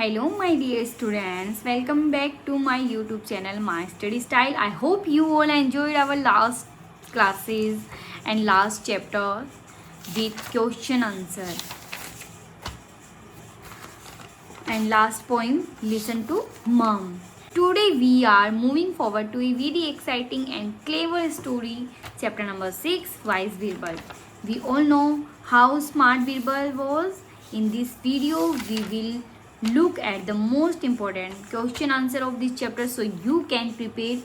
Hello my dear students, welcome back to my YouTube channel My Study Style. I hope you all enjoyed our last classes and last chapter with question answer. And last poem, listen to Mom. Today we are moving forward to a very exciting and clever story, chapter number 6, Wise Birbal. We all know how smart Birbal was. In this video, we will look at the most important question answer of this chapter so you can prepare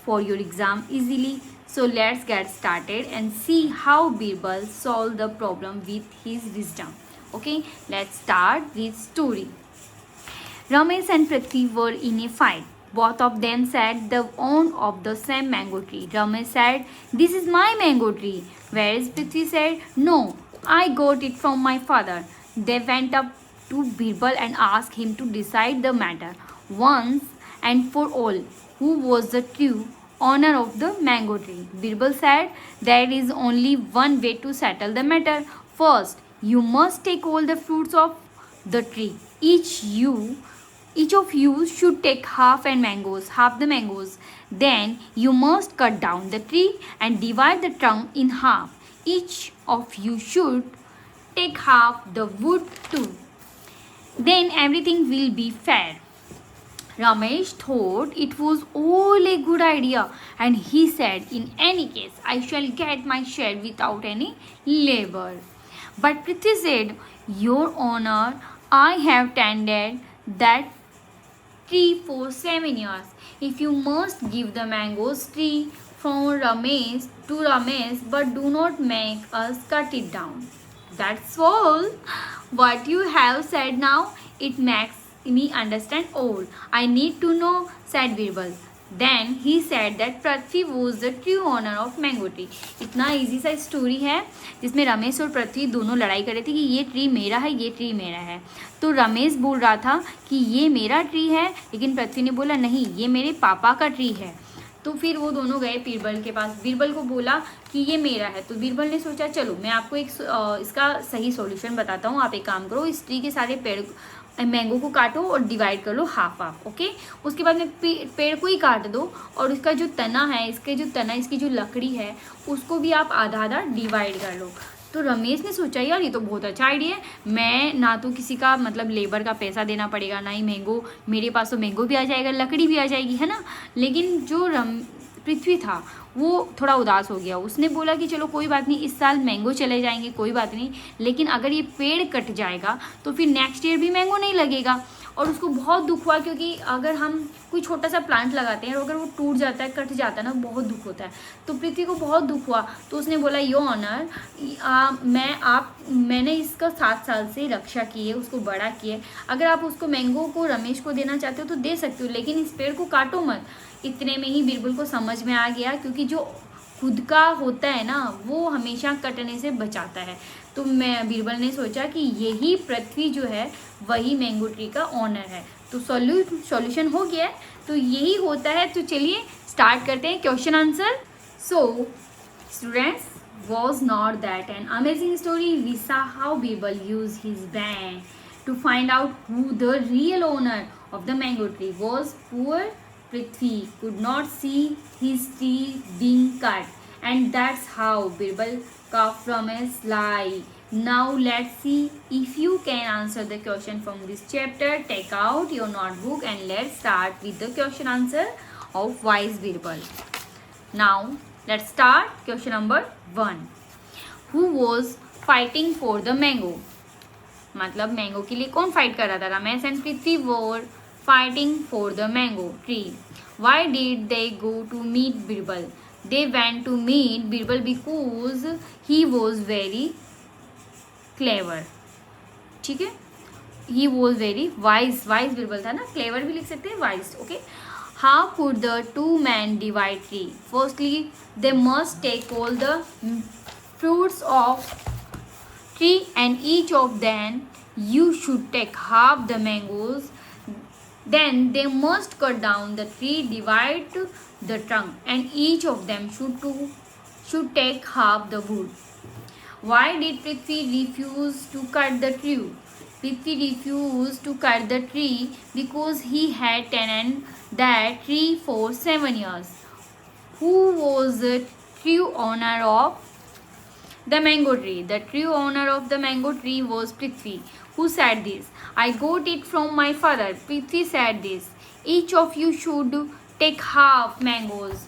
for your exam easily. So let's get started and see how Birbal solved the problem with his wisdom. Okay, let's start with story. Ramesh and Prithvi were in a fight. Both of them sat the own of the same mango tree. Ramesh said, "This is my mango tree." Whereas Prithvi said, "No, I got it from my father." They went up to Birbal and asked him to decide the matter once and for all. Who was the true owner of the mango tree? Birbal said, "There is only one way to settle the matter. First, you must take all the fruits of the tree. Each of you should take half the mangoes. Then you must cut down the tree and divide the trunk in half. Each of you should take half the wood too. Then everything will be fair." Ramesh thought it was all a good idea and he said, "In any case, I shall get my share without any labor." But Prithvi said, "Your honor, I have tended that tree for 7 years. If you must give the mangoes tree from Ramesh to Ramesh, but do not make us cut it down." "That's all. What you have said now, it makes me understand all I need to know," said Birbal. Then he said that Prithvi was the true owner of mango tree. इतना easy सा story है जिसमें रमेश और पृथ्वी दोनों लड़ाई कर रहे थे कि ये ट्री मेरा है, ये ट्री मेरा है। तो रमेश बोल रहा था कि ये मेरा ट्री है, लेकिन पृथ्वी ने बोला नहीं, ये मेरे पापा का ट्री है। तो फिर वो दोनों गए बीरबल के पास। बीरबल को बोला कि ये मेरा है। तो बीरबल ने सोचा चलो मैं आपको एक इसका सही सॉल्यूशन बताता हूँ। आप एक काम करो, इस ट्री के सारे पेड़ मैंगो को काटो और डिवाइड कर लो हाफ हाफ। ओके, उसके बाद में पेड़ को ही काट दो और उसका जो तना है, इसकी जो लकड़ी है उसको भी आप आधा आधा डिवाइड कर लो। तो रमेश ने सोचा यार ये तो बहुत अच्छा आइडिया है, मैं ना तो किसी का मतलब लेबर का पैसा देना पड़ेगा, ना ही मैंगो, मेरे पास तो मैंगो भी आ जाएगा, लकड़ी भी आ जाएगी, है ना। लेकिन जो पृथ्वी था वो थोड़ा उदास हो गया। उसने बोला कि चलो कोई बात नहीं, इस साल मैंगो चले जाएंगे, कोई बात नहीं, लेकिन अगर ये पेड़ कट जाएगा तो फिर नेक्स्ट ईयर भी मैंगो नहीं लगेगा। और उसको बहुत दुख हुआ, क्योंकि अगर हम कोई छोटा सा प्लांट लगाते हैं और अगर वो टूट जाता है, कट जाता है ना, बहुत दुख होता है। तो पृथ्वी को बहुत दुख हुआ। तो उसने बोला यो ऑनर, मैंने इसका 7 साल से रक्षा की है, उसको बड़ा किया है। अगर आप उसको मैंगो को रमेश को देना चाहते हो तो दे सकते हो, लेकिन इस पेड़ को काटो मत। इतने में ही बिरबल को समझ में आ गया, क्योंकि जो खुद का होता है ना वो हमेशा कटने से बचाता है। तो बीरबल ने सोचा कि यही पृथ्वी जो है वही मैंगो ट्री का ऑनर है। तो सॉल्यूशन हो गया है, तो यही होता है। तो चलिए स्टार्ट करते हैं question answer. So students, was not that an amazing story? We saw how Birbal used his brain to find out who the real owner of the mango tree was. Poor Prithvi could not see his tree being cut, and that's how Birbal carved from his lie. Now let's see if you can answer the question from this chapter. Take out your notebook and let's start with the question answer of Wise Birbal. Now let's start question number 1. Who was fighting for the mango? मतलब mango के लिए कौन fight कर रहा था? Ramesh and Prithvi were fighting for the mango tree. Why did they go to meet Birbal? They went to meet Birbal because he was very clever. ठीक है, he was very wise. Wise Birbal था ना, clever भी लिख सकते हैं, wise. Okay. How could the two men divide tree? Firstly, they must take all the fruits of tree and each of them you should take half the mangoes. Then they must cut down the tree, divide the trunk, and each of them should take half the wood. Why did Prithvi refuse to cut the tree? Prithvi refused to cut the tree because he had tenanted that tree for 7 years. Who was the true owner of the mango tree? The true owner of the mango tree was Prithvi. Who said this? I got it from my father. Prithvi said this. Each of you should take half mangoes.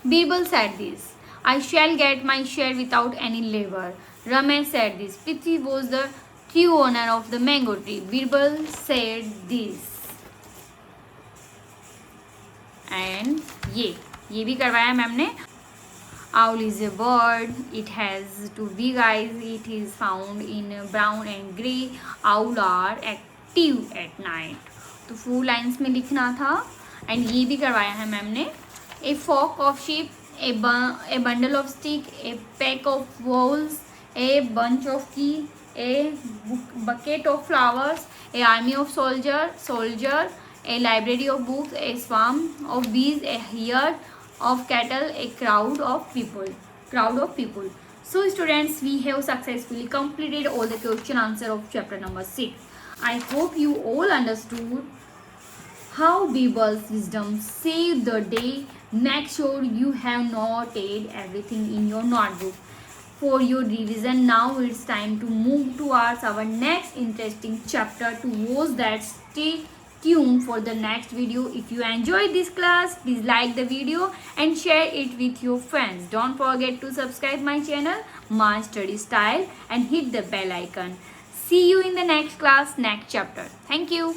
Birbal said this. I shall get my share without any labor. Ramesh said this. Prithvi was the true owner of the mango tree. Birbal said this. And ये भी करवाया ma'am ने. Owl is a bird. It has two big eyes. It is found in brown and grey. Owl are active at night. तो 4 lines में लिखना था. And ये भी करवाया है मैम ने. A flock of sheep, a bundle of stick, a pack of wolves, a bunch of key, a bucket of flowers, a army of soldier, a library of books, a swarm of bees, a herd of cattle, a crowd of people. So students, we have successfully completed all the question answer of chapter number 6. I hope you all understood how Birbal's wisdom saved the day. Make sure you have noted everything in your notebook for your revision. Now it's time to move towards our next interesting chapter. To watch that, stay tuned for the next video. If you enjoyed this class, please like the video and share it with your friends. Don't forget to subscribe my channel My Study Style and hit the bell icon. See you in the next class, next chapter. Thank you.